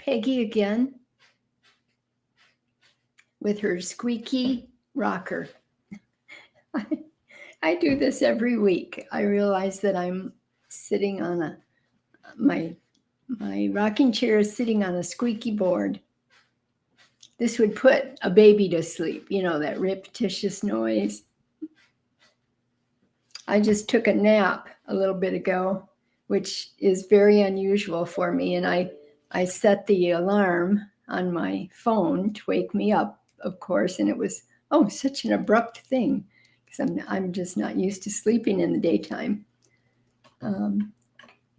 Peggy again with her squeaky rocker. I do this every week. I realize that I'm sitting on my rocking chair is sitting on a squeaky board. This would put a baby to sleep, that repetitious noise. I just took a nap a little bit ago, which is very unusual for me. And I set the alarm on my phone to wake me up, of course. And it was, such an abrupt thing, because I'm just not used to sleeping in the daytime.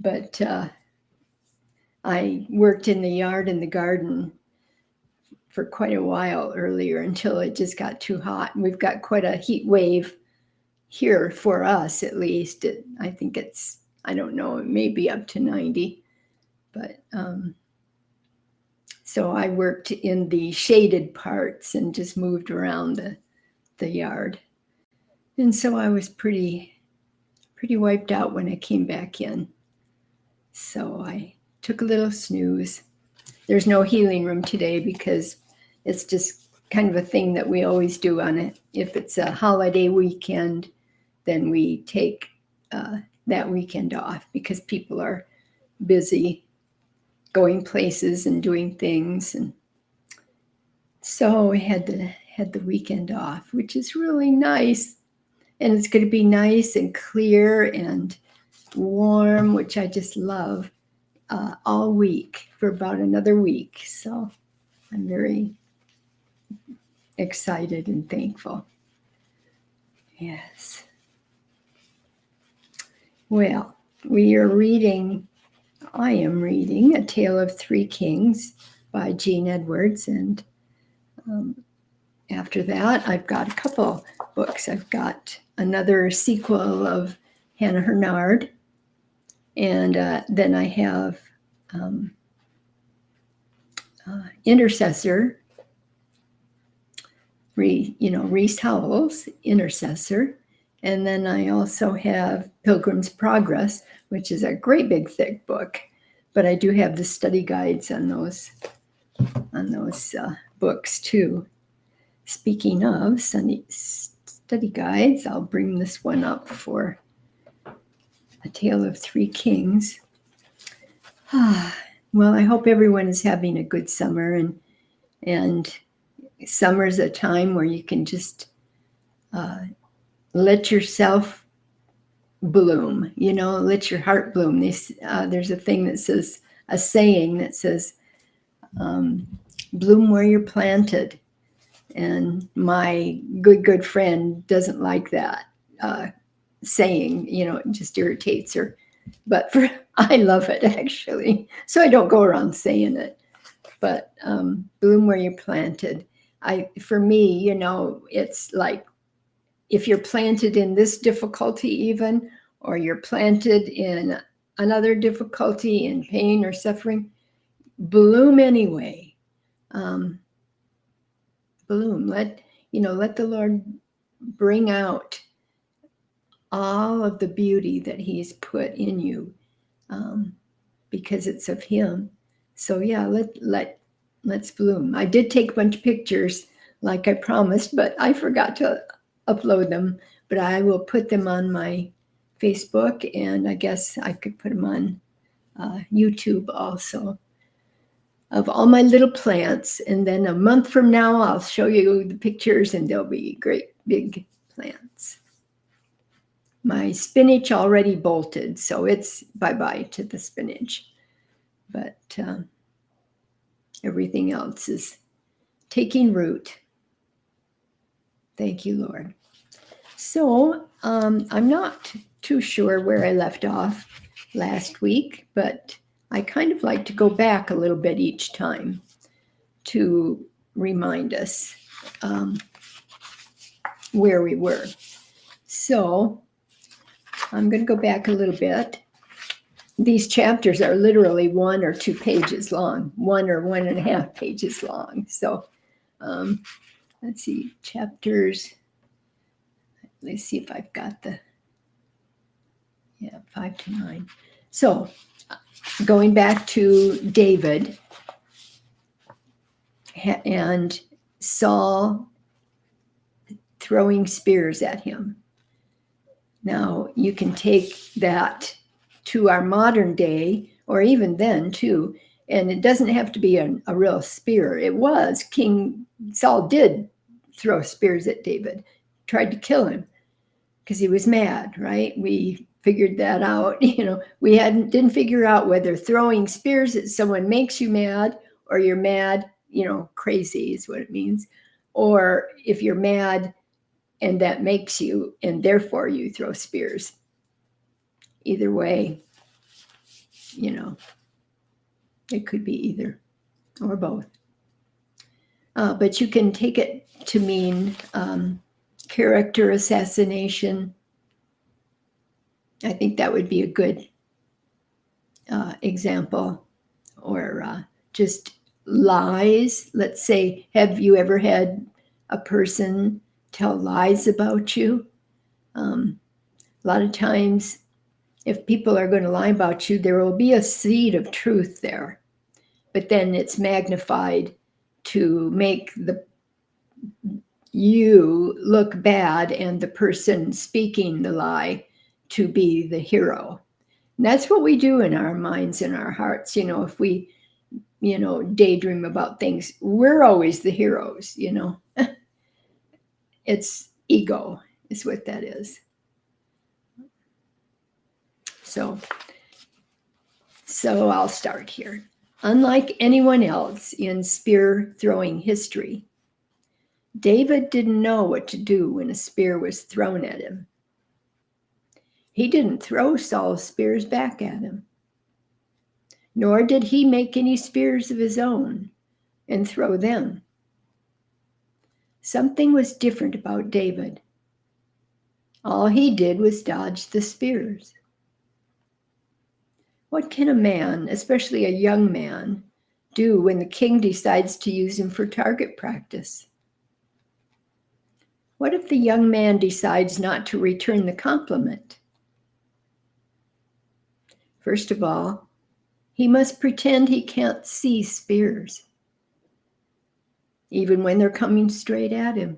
But I worked in the yard and the garden for quite a while earlier until it just got too hot. And we've got quite a heat wave here for us, at least. I think it's, I don't know, it may be up to 90. But so I worked in the shaded parts and just moved around the yard. And so I was pretty wiped out when I came back in. So I took a little snooze. There's no healing room today because it's just kind of a thing that we always do on it. If it's a holiday weekend, then we take that weekend off because people are busy going places and doing things. And so we had the weekend off, which is really nice. And it's going to be nice and clear and warm, which I just love, all week for about another week. So I'm very excited and thankful. Yes. Well, I am reading A Tale of Three Kings by Jean Edwards. And after that, I've got a couple books. I've got another sequel of Hannah Hurnard. And then I have Intercessor, Reese Howells, Intercessor. And then I also have Pilgrim's Progress, which is a great big thick book. But I do have the study guides on those books too. Speaking of study guides, I'll bring this one up for A Tale of Three Kings. Well, I hope everyone is having a good summer, and summer's a time where you can just let yourself bloom, let your heart bloom. There's a saying that says, bloom where you're planted. And my good friend doesn't like that saying, it just irritates her. But I love it, actually. So I don't go around saying it. But bloom where you're planted. For me, it's like if you're planted in this difficulty even, or you're planted in another difficulty, in pain or suffering, bloom anyway. Bloom. Let the Lord bring out all of the beauty that He's put in you, because it's of Him. So yeah, let's bloom. I did take a bunch of pictures like I promised, but I forgot to upload them. But I will put them on my Facebook, and I guess I could put them on YouTube also, of all my little plants. And then a month from now, I'll show you the pictures, and they'll be great big plants. My spinach already bolted, so it's bye-bye to the spinach. But everything else is taking root. Thank you, Lord. So I'm not too sure where I left off last week, but I kind of like to go back a little bit each time to remind us where we were. So I'm going to go back a little bit. These chapters are literally 1 or 2 pages long, 1 or 1.5 pages long. So let's see, chapters. Let's see if I've got 5 to 9. So going back to David, and Saul throwing spears at him. Now, you can take that to our modern day, or even then too, and it doesn't have to be a real spear. It was King Saul did throw spears at David, tried to kill him because he was mad, right? We figured that out. We didn't figure out whether throwing spears at someone makes you mad, or you're mad, crazy is what it means, or if you're mad and that makes you, and therefore you throw spears. Either way, it could be either or both. But you can take it to mean character assassination. I think that would be a good example. Or just lies. Let's say, have you ever had a person tell lies about you? A lot of times, if people are going to lie about you, there will be a seed of truth there, but then it's magnified to make you look bad and the person speaking the lie to be the hero. And that's what we do in our minds and our hearts. If we, daydream about things, we're always the heroes, It's ego is what that is. So I'll start here. Unlike anyone else in spear throwing history, David didn't know what to do when a spear was thrown at him. He didn't throw Saul's spears back at him, nor did he make any spears of his own and throw them. Something was different about David. All he did was dodge the spears. What can a man, especially a young man, do when the king decides to use him for target practice? What if the young man decides not to return the compliment? First of all, he must pretend he can't see spears, even when they're coming straight at him.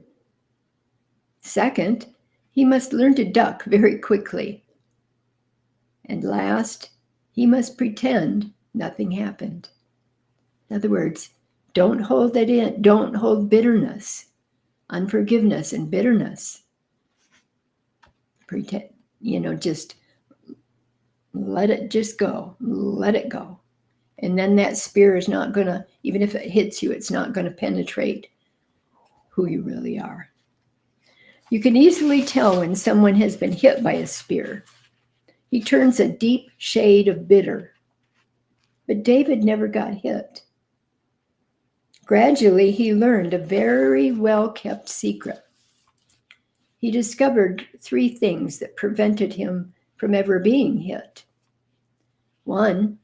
Second, he must learn to duck very quickly. And last, he must pretend nothing happened. In other words, don't hold that in. Don't hold bitterness, unforgiveness, and bitterness. Pretend, just let it just go. Let it go. And then that spear is not going to, even if it hits you, it's not going to penetrate who you really are. You can easily tell when someone has been hit by a spear. He turns a deep shade of bitter. But David never got hit. Gradually, he learned a very well-kept secret. He discovered 3 things that prevented him from ever being hit. 1,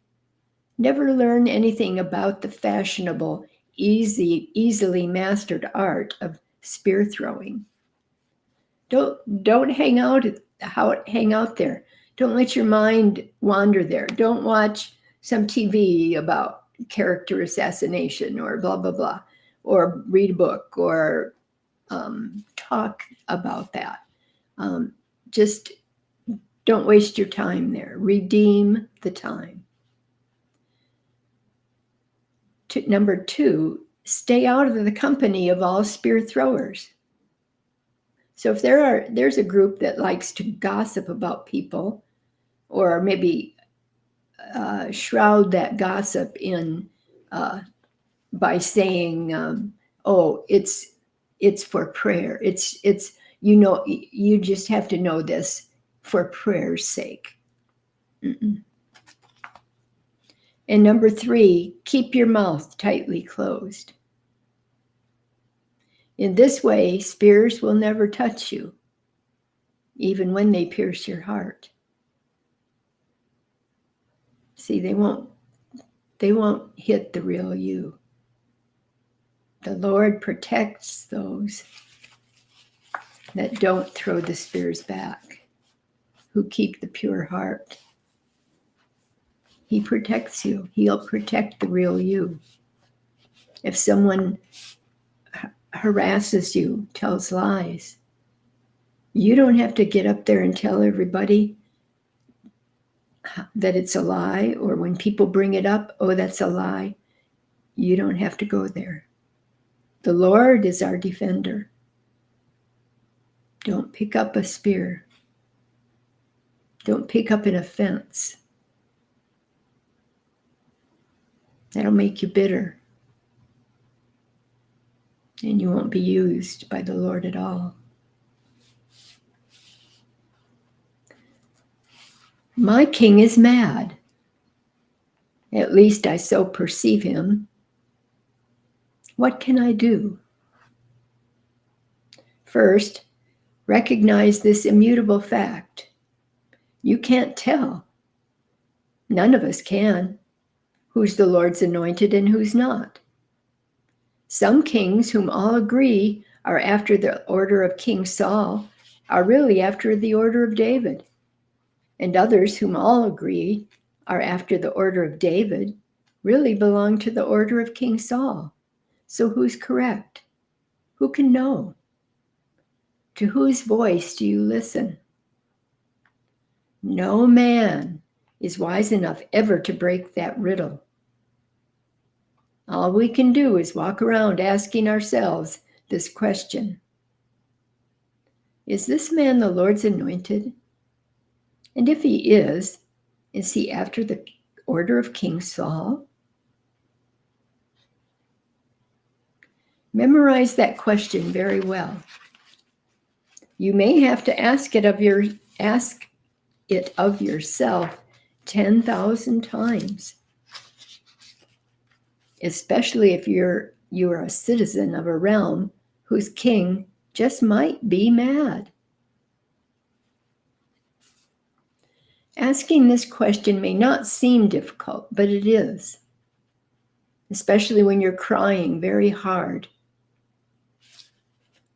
never learn anything about the fashionable, easily mastered art of spear throwing. Don't hang out there. Don't let your mind wander there. Don't watch some TV about character assassination or blah, blah, blah, or read a book or talk about that. Just don't waste your time there. Redeem the time. Number 2, stay out of the company of all spear throwers. So if there's a group that likes to gossip about people, or maybe shroud that gossip in by saying, "Oh, it's for prayer. It's you just have to know this for prayer's sake." Mm-mm. And number 3, keep your mouth tightly closed. In this way, spears will never touch you, even when they pierce your heart. See, they won't hit the real you. The Lord protects those that don't throw the spears back, who keep the pure heart. He protects you. He'll protect the real you. If someone harasses you, tells lies, you don't have to get up there and tell everybody that it's a lie, or when people bring it up, oh, that's a lie. You don't have to go there. The Lord is our defender. Don't pick up a spear. Don't pick up an offense. That'll make you bitter. And you won't be used by the Lord at all. My king is mad. At least I so perceive him. What can I do? First, recognize this immutable fact. You can't tell. None of us can. Who's the Lord's anointed and who's not? Some kings whom all agree are after the order of King Saul are really after the order of David. And others whom all agree are after the order of David really belong to the order of King Saul. So who's correct? Who can know? To whose voice do you listen? No man is wise enough ever to break that riddle. All we can do is walk around asking ourselves this question. Is this man the Lord's anointed? And if he is he after the order of King Saul? Memorize that question very well. You may have to ask it of yourself 10,000 times, especially if you are a citizen of a realm whose king just might be mad. Asking this question may not seem difficult, but it is, especially when you're crying very hard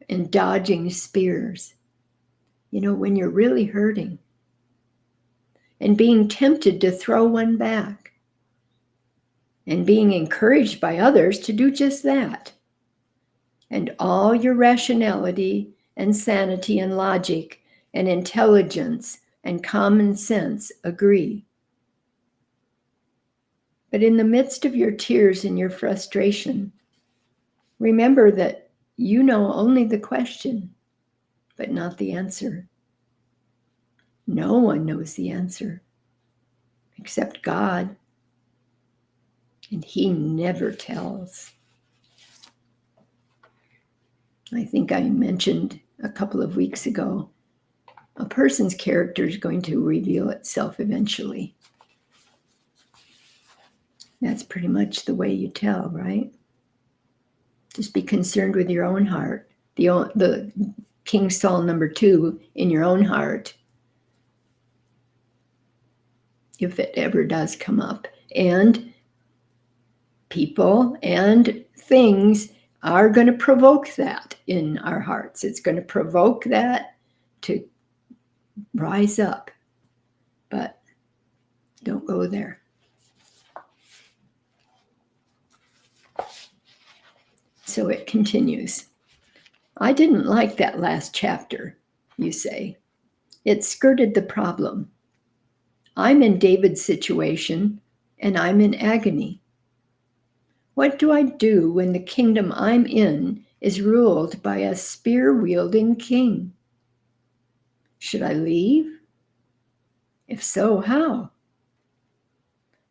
and dodging spears. When you're really hurting and being tempted to throw one back and being encouraged by others to do just that. And all your rationality and sanity and logic and intelligence and common sense agree. But in the midst of your tears and your frustration, remember that you know only the question, but not the answer. No one knows the answer except God, and He never tells. I think I mentioned a couple of weeks ago, a person's character is going to reveal itself eventually. That's pretty much the way you tell, right? Just be concerned with your own heart. The King Saul number 2 in your own heart, if it ever does come up. And people and things are going to provoke that in our hearts. It's going to provoke that to rise up. But don't go there. So it continues. I didn't like that last chapter, you say. It skirted the problem. I'm in David's situation, and I'm in agony. What do I do when the kingdom I'm in is ruled by a spear-wielding king? Should I leave? If so, how?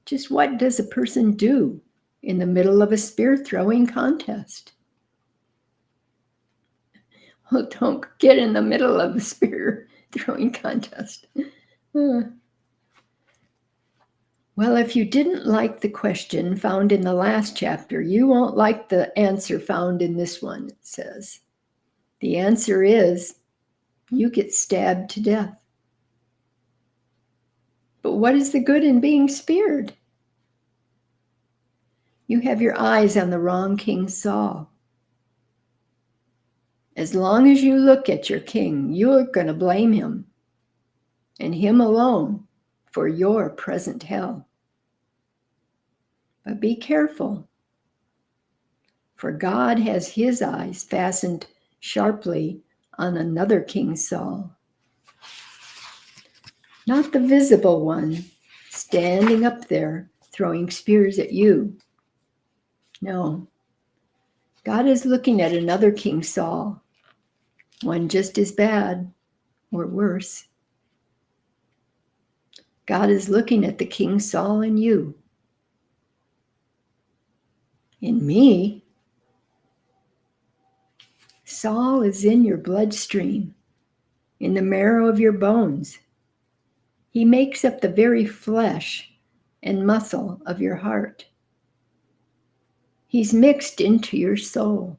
Just what does a person do in the middle of a spear-throwing contest? Well, don't get in the middle of a spear-throwing contest. Well, if you didn't like the question found in the last chapter, you won't like the answer found in this one, it says. The answer is, you get stabbed to death. But what is the good in being speared? You have your eyes on the wrong King Saul. As long as you look at your king, you're going to blame him, and him alone, for your present hell. But be careful. For God has his eyes fastened sharply on another King Saul. Not the visible one standing up there throwing spears at you. No, God is looking at another King Saul, one just as bad or worse. God is looking at the King Saul in you. In me. Saul is in your bloodstream, in the marrow of your bones. He makes up the very flesh and muscle of your heart. He's mixed into your soul.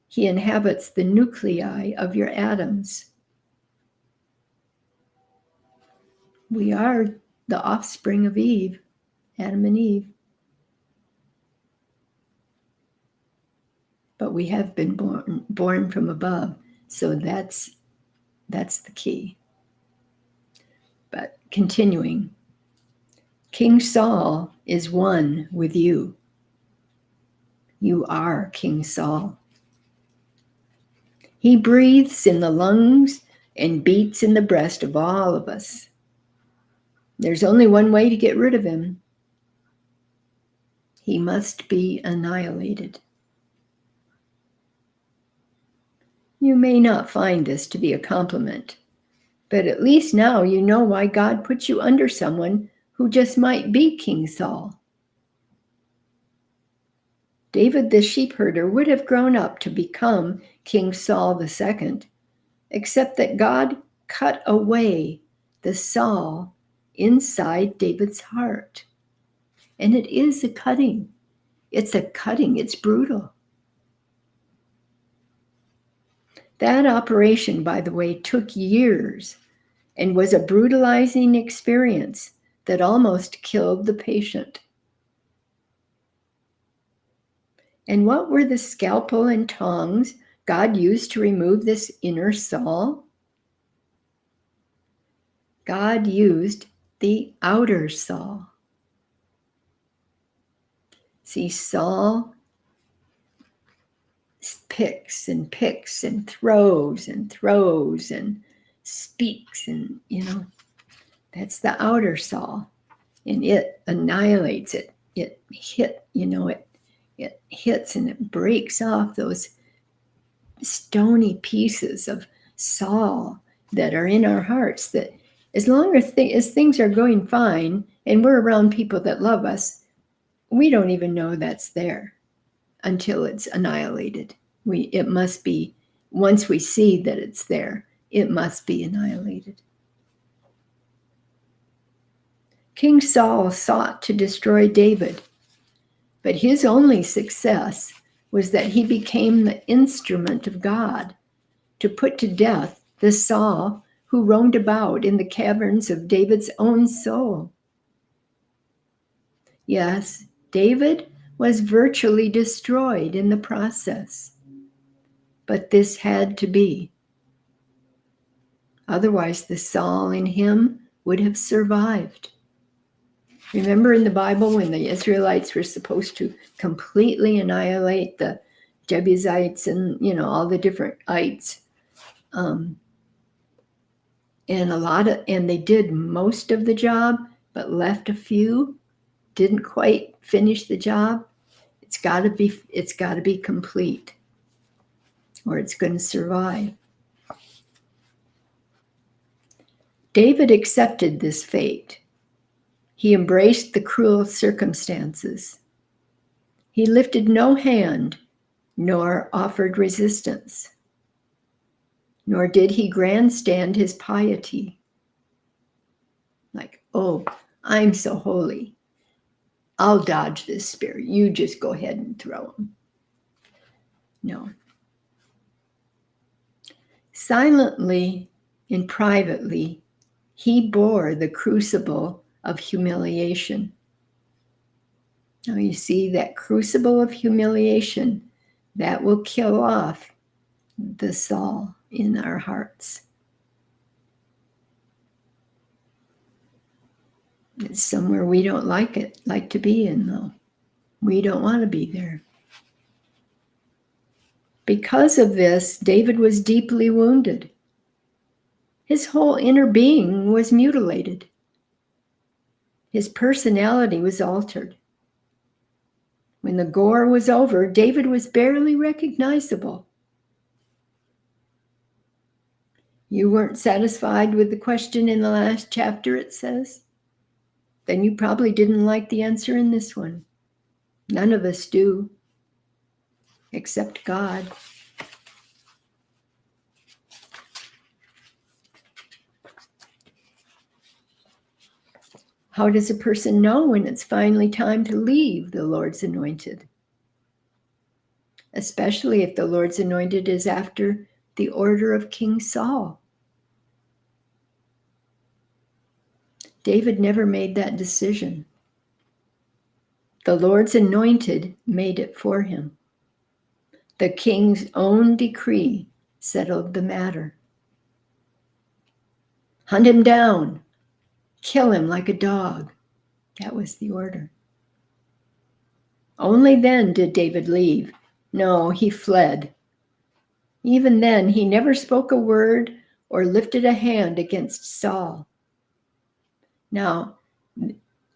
He inhabits the nuclei of your atoms. We are the offspring of Eve, Adam and Eve. But we have been born from above, so that's the key. But continuing, King Saul is one with you. You are King Saul. He breathes in the lungs and beats in the breast of all of us. There's only one way to get rid of him. He must be annihilated. You may not find this to be a compliment, but at least now you know why God put you under someone who just might be King Saul. David the sheep herder would have grown up to become King Saul II, except that God cut away the Saul inside David's heart. And it is a cutting. It's a cutting. It's brutal. That operation, by the way, took years and was a brutalizing experience that almost killed the patient. And what were the scalpel and tongs God used to remove this inner Saul? God used the outer Saul. See, Saul picks and picks and throws and speaks, and that's the outer Saul, and it annihilates it. It hits and it breaks off those stony pieces of Saul that are in our hearts, that as long as things are going fine and we're around people that love us, we don't even know that's there until it's annihilated. It must be, once we see that it's there, it must be annihilated. King Saul sought to destroy David, but his only success was that he became the instrument of God to put to death the Saul who roamed about in the caverns of David's own soul. Yes, David was virtually destroyed in the process, but this had to be. Otherwise, the Saul in him would have survived. Remember in the Bible when the Israelites were supposed to completely annihilate the Jebusites and, all the different ites. And they did most of the job, but left a few, didn't quite finish the job. It's got to be complete, or it's going to survive. David accepted this fate. He embraced the cruel circumstances. He lifted no hand, nor offered resistance, nor did he grandstand his piety. Like, oh, I'm so holy. I'll dodge this spear. You just go ahead and throw him. No. Silently and privately, he bore the crucible of humiliation. Now you see that crucible of humiliation, that will kill off the Saul in our hearts. It's somewhere we don't like to be in, though. We don't want to be there. Because of this, David was deeply wounded. His whole inner being was mutilated. His personality was altered. When the gore was over, David was barely recognizable. You weren't satisfied with the question in the last chapter, it says? Then you probably didn't like the answer in this one. None of us do, except God. How does a person know when it's finally time to leave the Lord's anointed? Especially if the Lord's anointed is after the order of King Saul. David never made that decision. The Lord's anointed made it for him. The king's own decree settled the matter. Hunt him down. Kill him like a dog. That was the order. Only then did David leave. No, he fled. Even then, he never spoke a word or lifted a hand against Saul. Now,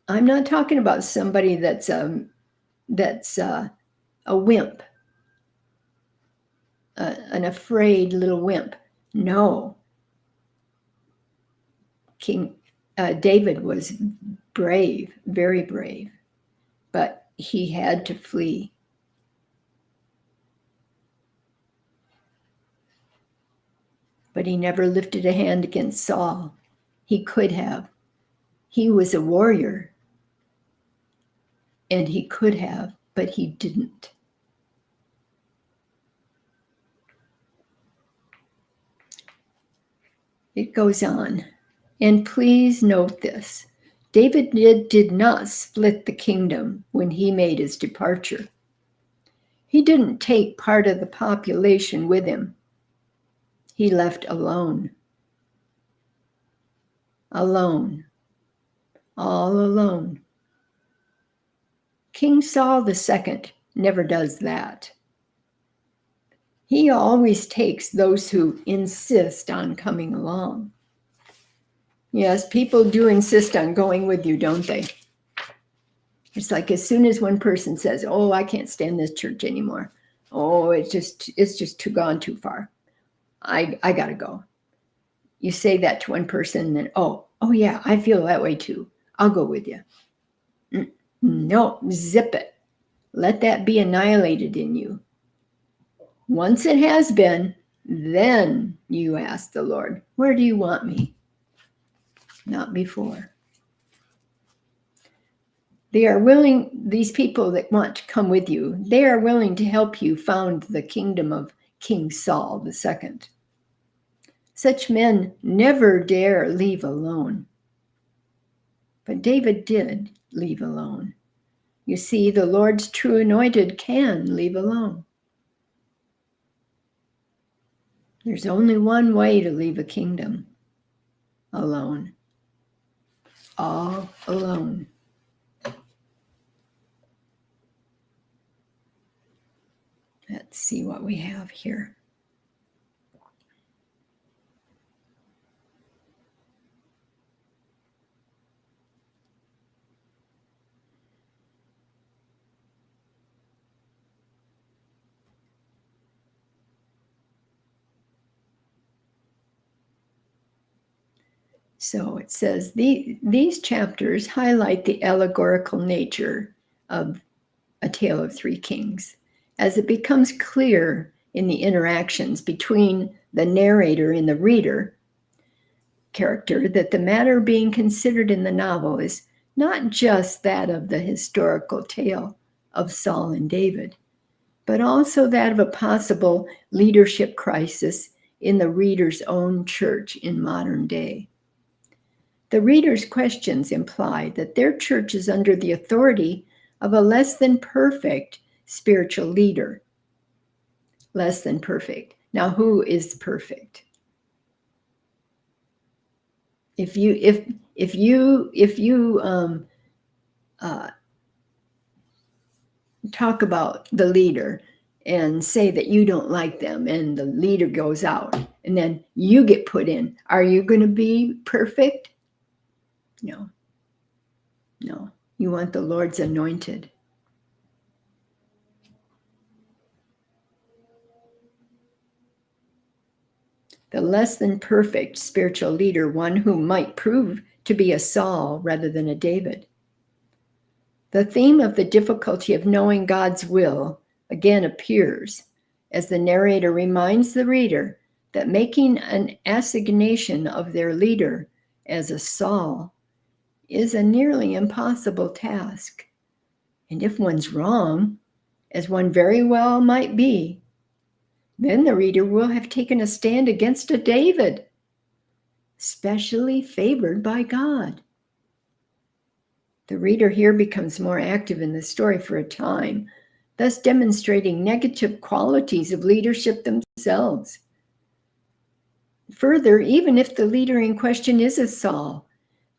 I'm not talking about somebody that's a wimp, an afraid little wimp. No. King David was brave, very brave, but he had to flee. But he never lifted a hand against Saul. He could have. He was a warrior, and he could have, but he didn't. It goes on. And please note this. David did not split the kingdom when he made his departure. He didn't take part of the population with him. He left alone. Alone. All alone. King Saul II never does that. He always takes those who insist on coming along. Yes, people do insist on going with you, don't they? It's like as soon as one person says, "Oh, I can't stand this church anymore. Oh, it's just gone too far. I gotta go." You say that to one person, and then, oh yeah, I feel that way too. I'll go with you. No, zip it. Let that be annihilated in you. Once it has been, then you ask the Lord, "Where do you want me?" Not before. They are willing, these people that want to come with you, they are willing to help you found the kingdom of King Saul II. Such men never dare leave alone. But David did leave alone. You see, the Lord's true anointed can leave alone. There's only one way to leave a kingdom. Alone. All alone. Let's see what we have here. So it says these chapters highlight the allegorical nature of A Tale of Three Kings, as it becomes clear in the interactions between the narrator and the reader character that the matter being considered in the novel is not just that of the historical tale of Saul and David, but also that of a possible leadership crisis in the reader's own church in modern day. The reader's questions imply that their church is under the authority of a less than perfect spiritual leader. Less than perfect. Now, who is perfect? If you talk about the leader and say that you don't like them, and the leader goes out, and then you get put in. Are you going to be perfect? No. No. You want the Lord's anointed. The less than perfect spiritual leader, one who might prove to be a Saul rather than a David. The theme of the difficulty of knowing God's will again appears as the narrator reminds the reader that making an assignation of their leader as a Saul is a nearly impossible task. And if one's wrong, as one very well might be, then the reader will have taken a stand against a David, specially favored by God. The reader here becomes more active in the story for a time, thus demonstrating negative qualities of leadership themselves. Further, even if the leader in question is a Saul,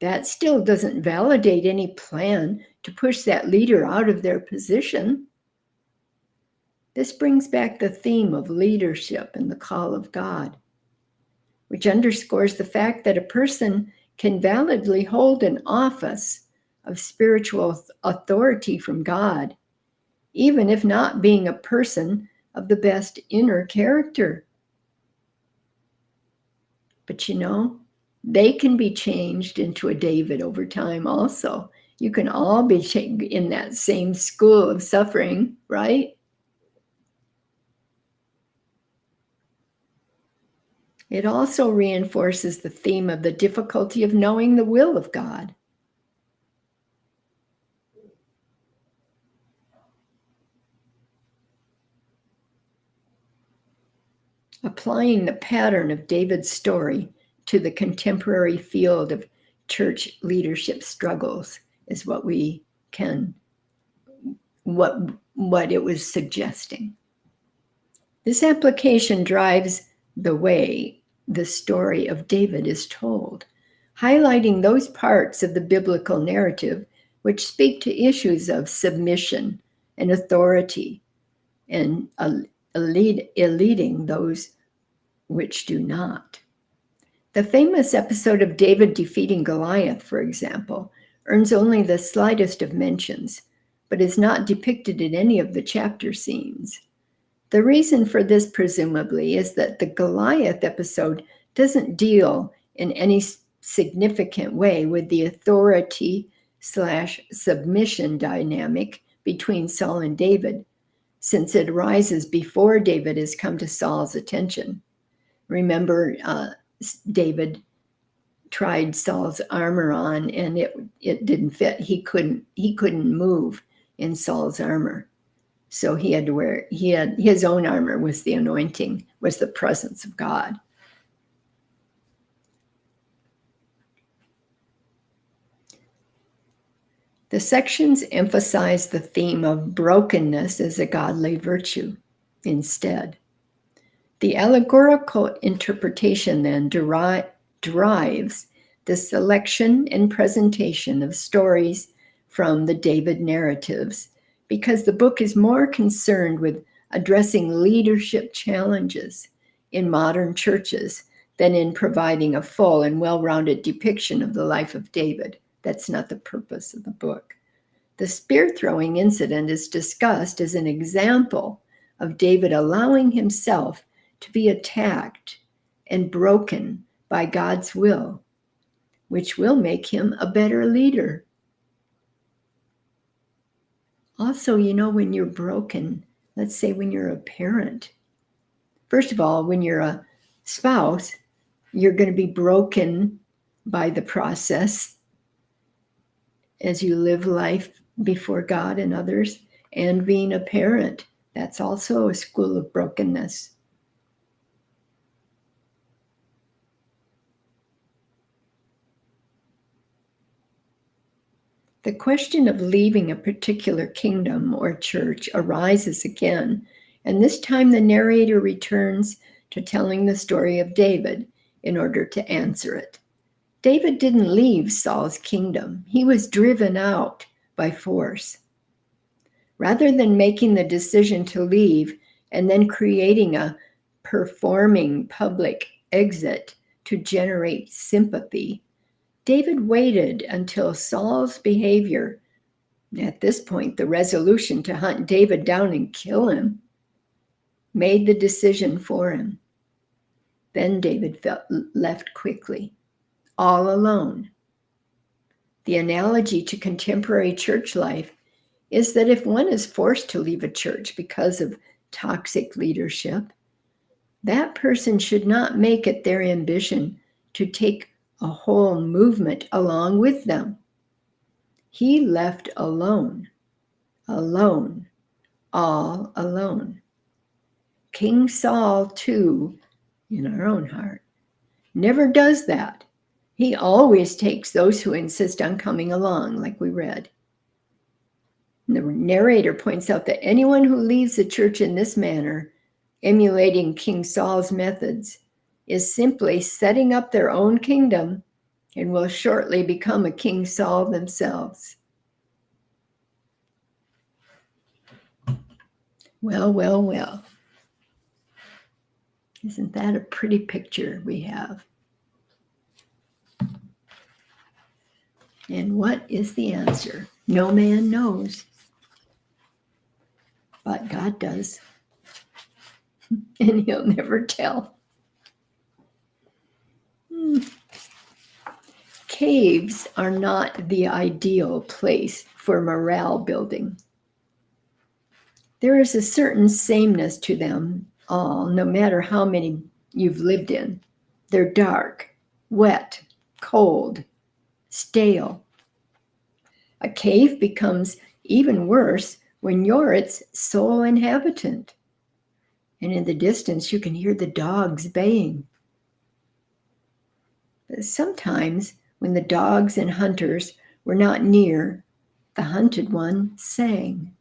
that still doesn't validate any plan to push that leader out of their position. This brings back the theme of leadership and the call of God, which underscores the fact that a person can validly hold an office of spiritual authority from God, even if not being a person of the best inner character. But you know, they can be changed into a David over time also. You can all be in that same school of suffering, right? It also reinforces the theme of the difficulty of knowing the will of God. Applying the pattern of David's story to the contemporary field of church leadership struggles is what it was suggesting. This application drives the way the story of David is told, highlighting those parts of the biblical narrative which speak to issues of submission and authority, and leading those which do not. The famous episode of David defeating Goliath, for example, earns only the slightest of mentions, but is not depicted in any of the chapter scenes. The reason for this, presumably, is that the Goliath episode doesn't deal in any significant way with the authority/submission dynamic between Saul and David, since it arises before David has come to Saul's attention. Remember, David tried Saul's armor on, and it didn't fit. He couldn't move in Saul's armor. So he had to wear, his own armor was the anointing, was the presence of God. The sections emphasize the theme of brokenness as a godly virtue instead. The allegorical interpretation then derives the selection and presentation of stories from the David narratives, because the book is more concerned with addressing leadership challenges in modern churches than in providing a full and well-rounded depiction of the life of David. That's not the purpose of the book. The spear-throwing incident is discussed as an example of David allowing himself to be attacked and broken by God's will, which will make him a better leader. Also, you know, when you're broken, let's say when you're a parent, first of all, when you're a spouse, you're going to be broken by the process as you live life before God and others, and being a parent, that's also a school of brokenness. The question of leaving a particular kingdom or church arises again, and this time the narrator returns to telling the story of David in order to answer it. David didn't leave Saul's kingdom. He was driven out by force. Rather than making the decision to leave, and then creating a performing public exit to generate sympathy, David waited until Saul's behavior, at this point, the resolution to hunt David down and kill him, made the decision for him. Then David left quickly, all alone. The analogy to contemporary church life is that if one is forced to leave a church because of toxic leadership, that person should not make it their ambition to take a whole movement along with them. He left alone, all alone. King Saul, too, in our own heart, never does that. He always takes those who insist on coming along, like we read. And the narrator points out that anyone who leaves the church in this manner, emulating King Saul's methods, is simply setting up their own kingdom and will shortly become a King Saul themselves. Well, well, well. Isn't that a pretty picture we have? And what is the answer? No man knows, but God does. And he'll never tell. Caves are not the ideal place for morale building. There is a certain sameness to them all, no matter how many you've lived in. They're dark, wet, cold, stale. A cave becomes even worse when you're its sole inhabitant. And in the distance, you can hear the dogs baying. But sometimes, when the dogs and hunters were not near, the hunted one sang.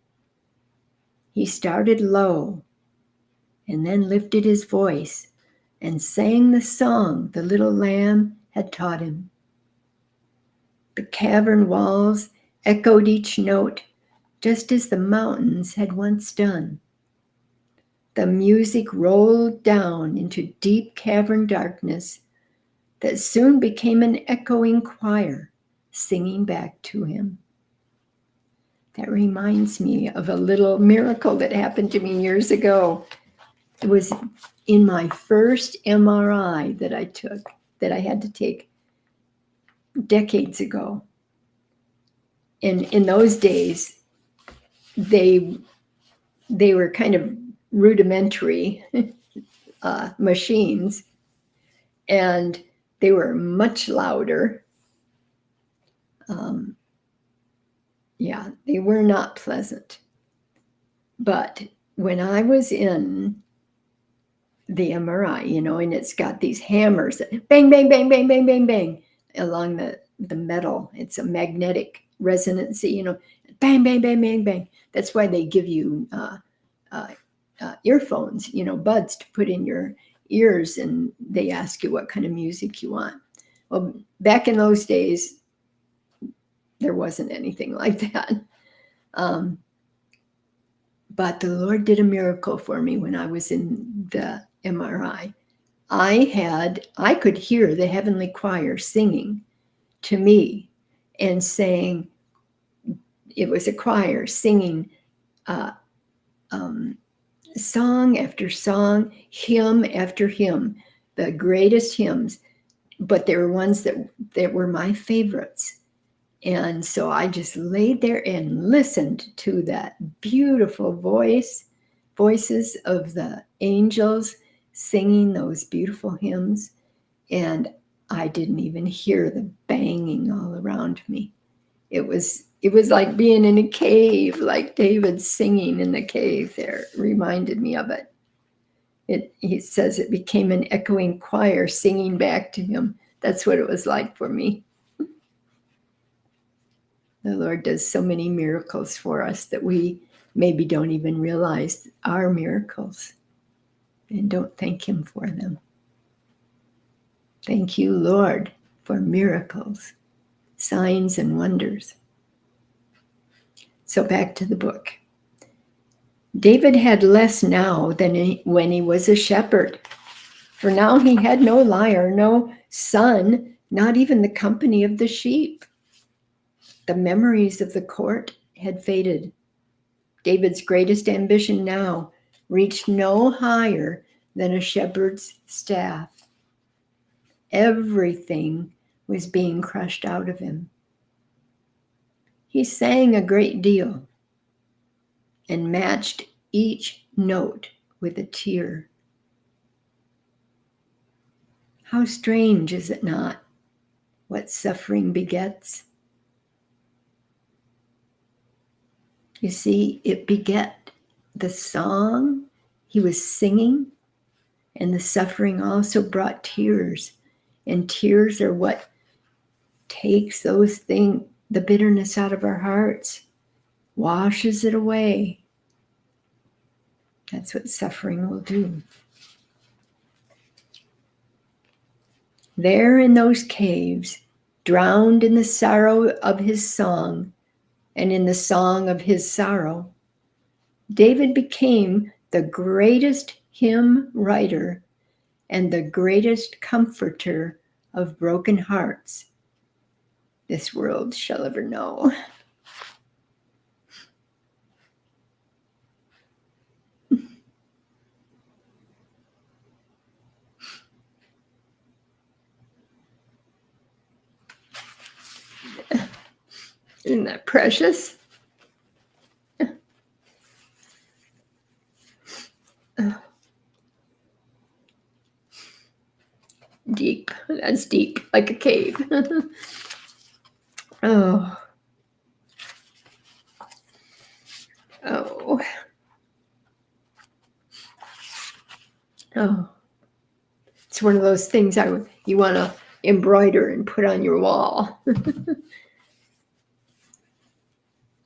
He started low and then lifted his voice and sang the song the little lamb had taught him. The cavern walls echoed each note just as the mountains had once done. The music rolled down into deep cavern darkness that soon became an echoing choir singing back to him. That reminds me of a little miracle that happened to me years ago. It was in my first MRI that I had to take decades ago. And in those days, they were kind of rudimentary machines, and they were much louder. They were not pleasant. But when I was in the MRI, and it's got these hammers that bang, bang, bang, bang, bang, bang, bang along the metal. It's a magnetic resonancy, bang, bang, bang, bang, bang. That's why they give you earphones, buds to put in your ears, and they ask you what kind of music you want. Well, back in those days, there wasn't anything like that. But the Lord did a miracle for me when I was in the MRI. I could hear the heavenly choir singing to me and saying, it was a choir singing song after song, hymn after hymn, the greatest hymns, but there were ones that were my favorites. And so I just laid there and listened to that beautiful voices of the angels singing those beautiful hymns. And I didn't even hear the banging all around me. It was like being in a cave, like David singing in the cave there. It reminded me of it. He says it became an echoing choir singing back to him. That's what it was like for me. The Lord does so many miracles for us that we maybe don't even realize are miracles and don't thank him for them. Thank you, Lord, for miracles, signs, and wonders. So back to the book. David had less now than when he was a shepherd, for now he had no lyre, no son, not even the company of the sheep. The memories of the court had faded. David's greatest ambition now reached no higher than a shepherd's staff. Everything was being crushed out of him. He sang a great deal and matched each note with a tear. How strange, is it not, what suffering begets? You see, it beget the song he was singing, and the suffering also brought tears. And tears are what takes the bitterness out of our hearts, washes it away. That's what suffering will do. There in those caves, drowned in the sorrow of his song and in the song of his sorrow, David became the greatest hymn writer and the greatest comforter of broken hearts this world shall ever know. Isn't that precious? Deep. That's deep, like a cave. Oh. Oh. Oh. It's one of those things you want to embroider and put on your wall.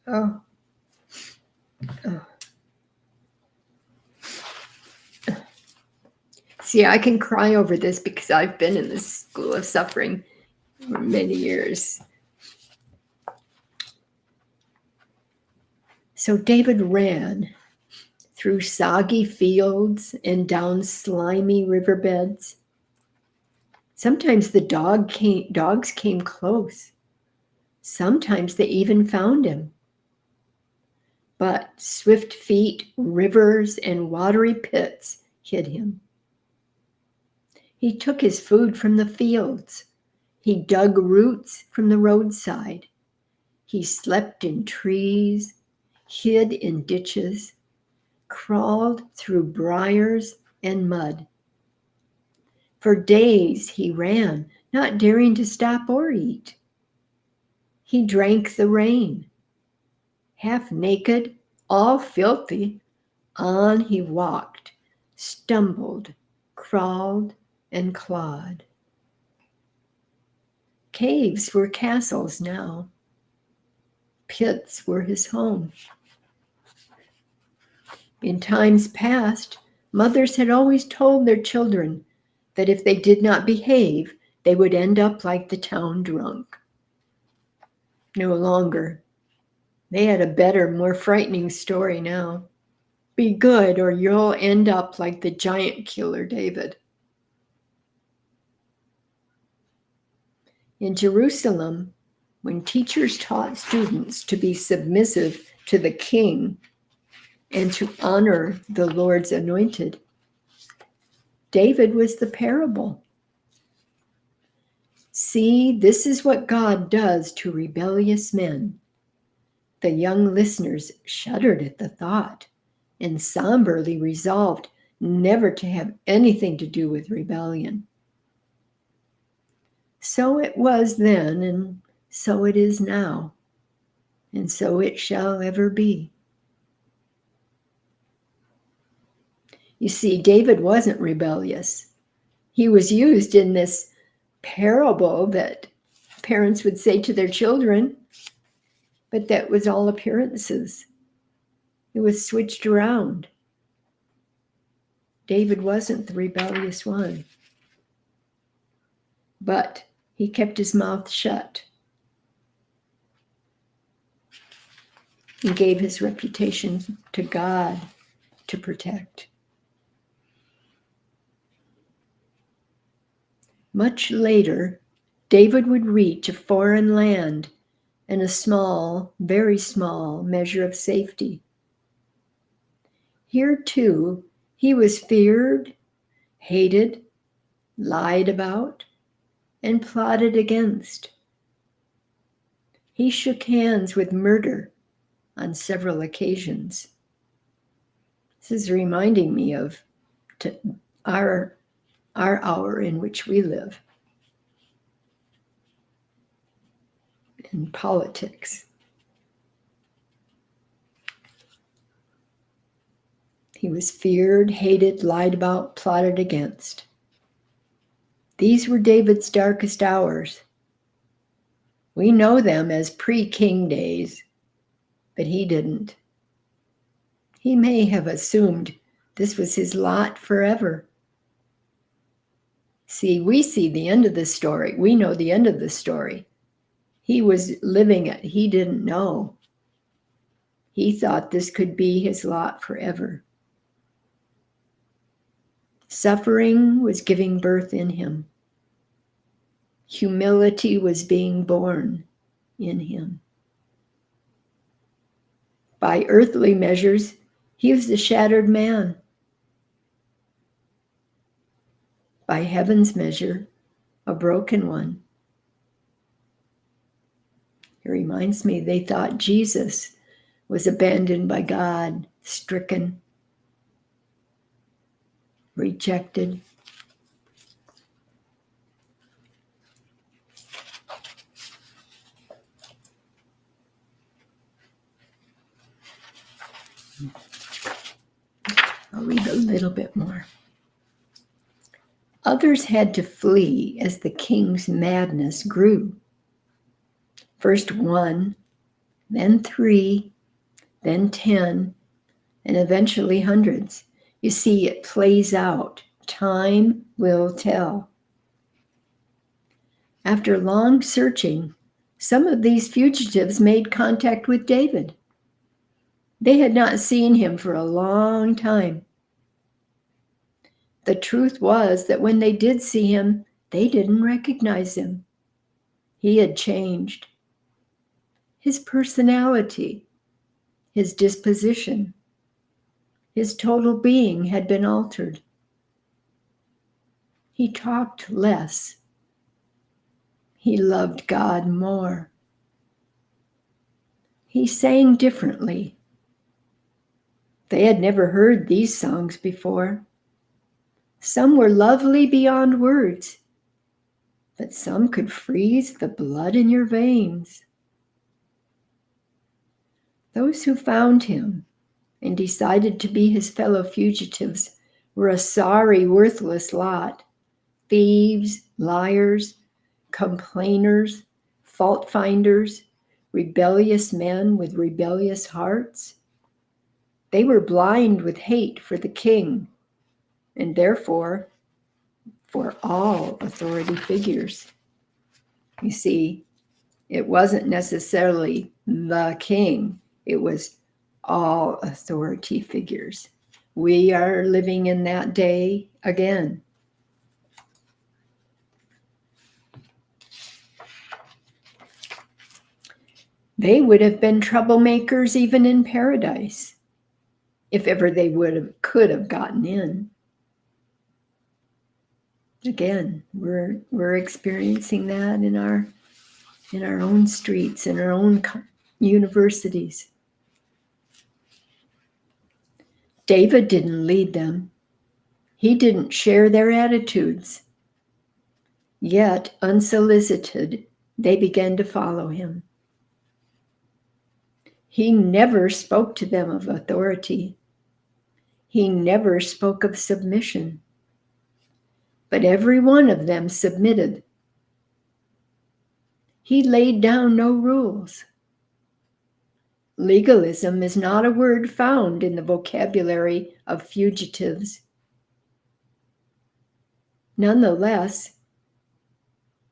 Oh. Oh. See, I can cry over this because I've been in this school of suffering for many years. So David ran through soggy fields and down slimy riverbeds. Sometimes the dogs came close. Sometimes they even found him. But swift feet, rivers, and watery pits hid him. He took his food from the fields. He dug roots from the roadside. He slept in trees, hid in ditches, crawled through briars and mud. For days he ran, not daring to stop or eat. He drank the rain. Half naked, all filthy, on he walked, stumbled, crawled, and clawed. Caves were castles now. Pits were his home. In times past, mothers had always told their children that if they did not behave, they would end up like the town drunk. No longer. They had a better, more frightening story now. Be good or you'll end up like the giant killer David. In Jerusalem, when teachers taught students to be submissive to the king and to honor the Lord's anointed, David was the parable. See, this is what God does to rebellious men. The young listeners shuddered at the thought and somberly resolved never to have anything to do with rebellion. So it was then, and so it is now, and so it shall ever be. You see, David wasn't rebellious. He was used in this parable that parents would say to their children, but that was all appearances. It was switched around. David wasn't the rebellious one, but he kept his mouth shut. He gave his reputation to God to protect. Much later, David would reach a foreign land and a small, very small measure of safety. Here too, he was feared, hated, lied about, and plotted against. He shook hands with murder on several occasions. This is reminding me of our hour in which we live in politics. He was feared, hated, lied about, plotted against. These were David's darkest hours. We know them as pre-king days, but he didn't. He may have assumed this was his lot forever. See, we see the end of the story. We know the end of the story. He was living it. He didn't know. He thought this could be his lot forever. Suffering was giving birth in him. Humility was being born in him. By earthly measures, he was a shattered man. By heaven's measure, a broken one. It reminds me, they thought Jesus was abandoned by God, stricken, rejected. I'll read a little bit more. Others had to flee as the king's madness grew. First 1, then 3, then 10, and eventually hundreds. You see, it plays out. Time will tell. After long searching, some of these fugitives made contact with David. They had not seen him for a long time. The truth was that when they did see him, they didn't recognize him. He had changed. His personality, his disposition, his total being had been altered. He talked less. He loved God more. He sang differently. They had never heard these songs before. Some were lovely beyond words, but some could freeze the blood in your veins. Those who found him and decided to be his fellow fugitives were a sorry, worthless lot. Thieves, liars, complainers, fault finders, rebellious men with rebellious hearts. They were blind with hate for the king, and therefore for all authority figures. You see, it wasn't necessarily the king, it was all authority figures. We are living in that day again. They would have been troublemakers even in paradise, if ever they could have gotten in. Again, we're experiencing that in our own streets, in our own universities. David didn't lead them. He didn't share their attitudes. Yet, unsolicited, they began to follow him. He never spoke to them of authority. He never spoke of submission. But every one of them submitted. He laid down no rules. Legalism is not a word found in the vocabulary of fugitives. Nonetheless,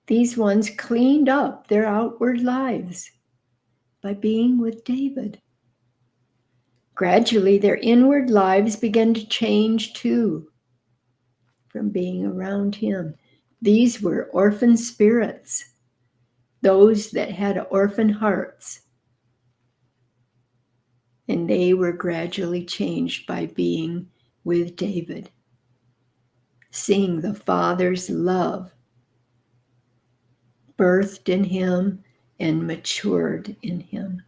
these ones cleaned up their outward lives by being with David. Gradually, their inward lives began to change too from being around him. These were orphan spirits, those that had orphan hearts. And they were gradually changed by being with David, seeing the Father's love birthed in him and matured in him.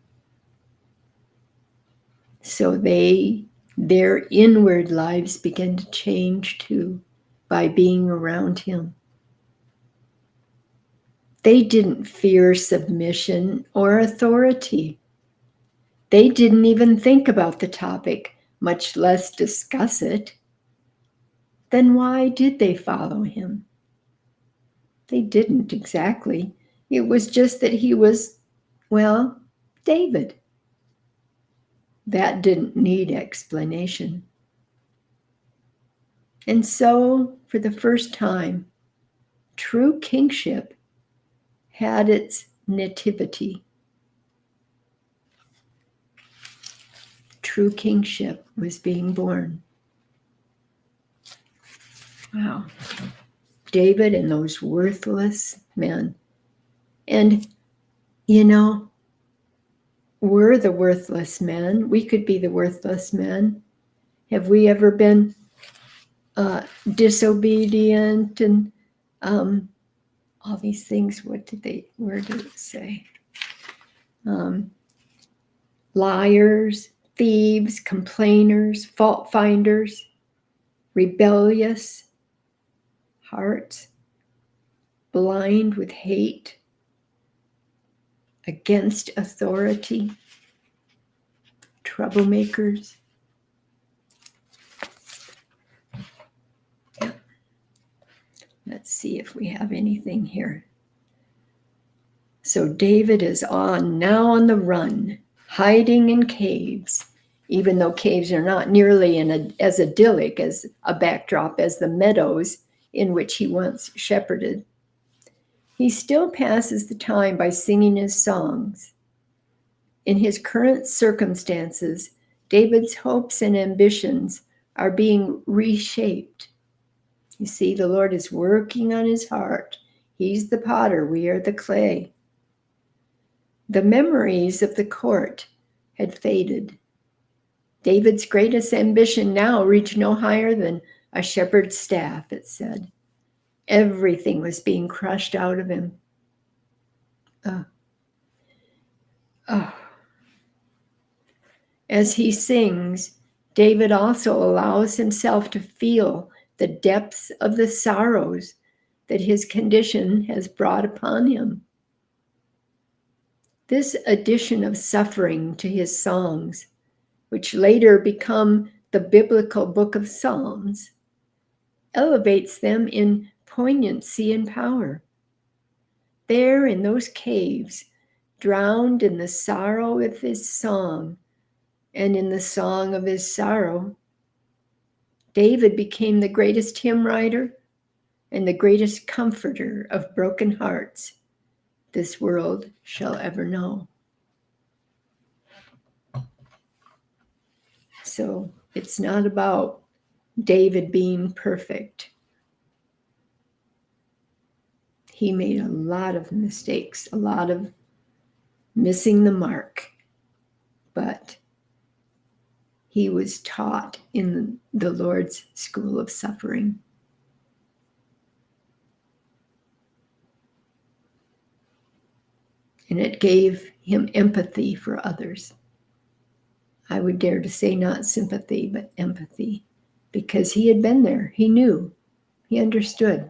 So their inward lives began to change too by being around him. They didn't fear submission or authority. They didn't even think about the topic, much less discuss it. Then why did they follow him? They didn't exactly. It was just that he was, well, David. That didn't need explanation. And so, for the first time, true kingship had its nativity. True kingship was being born. Wow. David and those worthless men. And, we're the worthless men. We could be the worthless men. Have we ever been disobedient and all these things? Where did it say? Liars, thieves, complainers, fault finders, rebellious hearts, blind with hate, against authority, troublemakers. Yeah. Let's see if we have anything here. So David is now on the run, hiding in caves, even though caves are not nearly as idyllic as a backdrop as the meadows in which he once shepherded. He still passes the time by singing his songs. In his current circumstances, David's hopes and ambitions are being reshaped. You see, the Lord is working on his heart. He's the potter, we are the clay. The memories of the court had faded. David's greatest ambition now reached no higher than a shepherd's staff, it said. Everything was being crushed out of him. As he sings, David also allows himself to feel the depths of the sorrows that his condition has brought upon him. This addition of suffering to his songs, which later become the biblical book of Psalms, elevates them in poignancy and power. There in those caves, drowned in the sorrow of his song and in the song of his sorrow, David became the greatest hymn writer and the greatest comforter of broken hearts this world shall ever know. So it's not about David being perfect. He made a lot of mistakes, a lot of missing the mark, but he was taught in the Lord's school of suffering. And it gave him empathy for others. I would dare to say not sympathy, but empathy, because he had been there. He knew. He understood.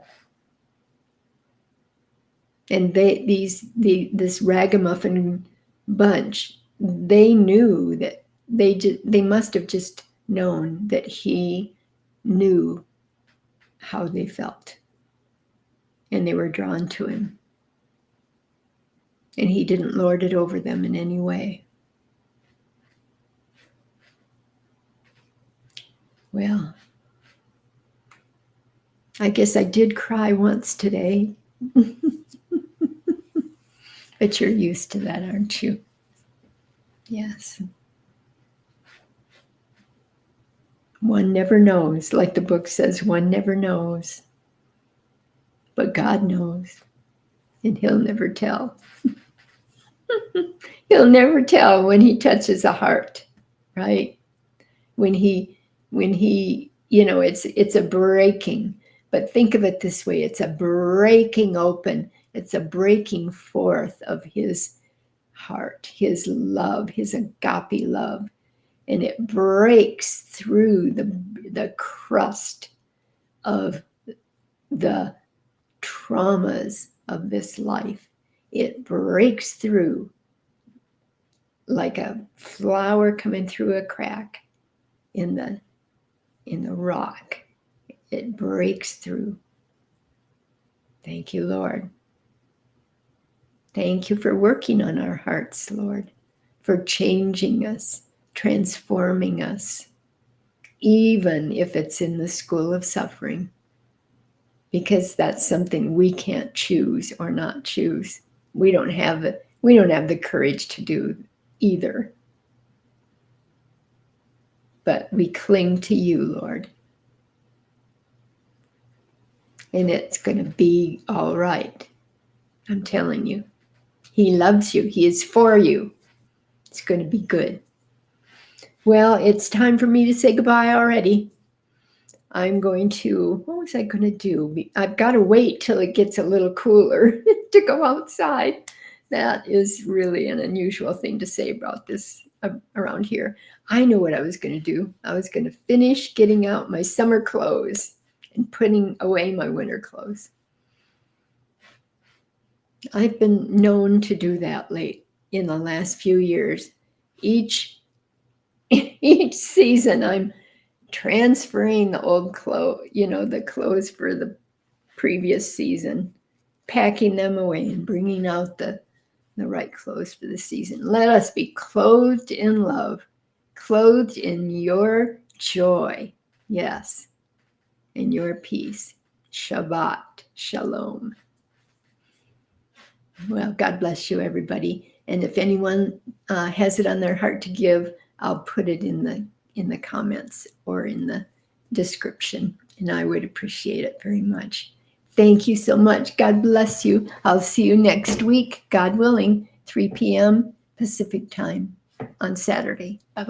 And this ragamuffin bunch, they knew that they must have just known that he knew how they felt. And they were drawn to him. And he didn't lord it over them in any way. Well, I guess I did cry once today. But you're used to that, aren't you? Yes. One never knows, like the book says, one never knows. But God knows, and he'll never tell. He'll never tell when he touches a heart, right? When he, it's a breaking. But think of it this way, it's a breaking open. It's a breaking forth of his heart, his love, his agape love. And it breaks through the crust of the traumas of this life. It breaks through like a flower coming through a crack in the rock. It breaks through. Thank you, Lord. Thank you for working on our hearts, Lord, for changing us, transforming us, even if it's in the school of suffering, because that's something we can't choose or not choose. We don't have the courage to do either. But we cling to you, Lord. And it's going to be all right. I'm telling you. He loves you. He is for you. It's going to be good. Well, it's time for me to say goodbye already. I'm going to, what was I going to do? I've got to wait till it gets a little cooler to go outside. That is really an unusual thing to say about this around here. I know what I was going to do. I was going to finish getting out my summer clothes and putting away my winter clothes. I've been known to do that late in the last few years. Each season, I'm transferring the old clothes, the clothes for the previous season, packing them away and bringing out the right clothes for the season. Let us be clothed in love, clothed in your joy, yes, in your peace. Shabbat Shalom. Well, God bless you, everybody. And if anyone has it on their heart to give, I'll put it in the comments or in the description, and I would appreciate it very much. Thank you so much. God bless you. I'll see you next week, God willing, 3 p.m. Pacific time on Saturday. Bye-bye.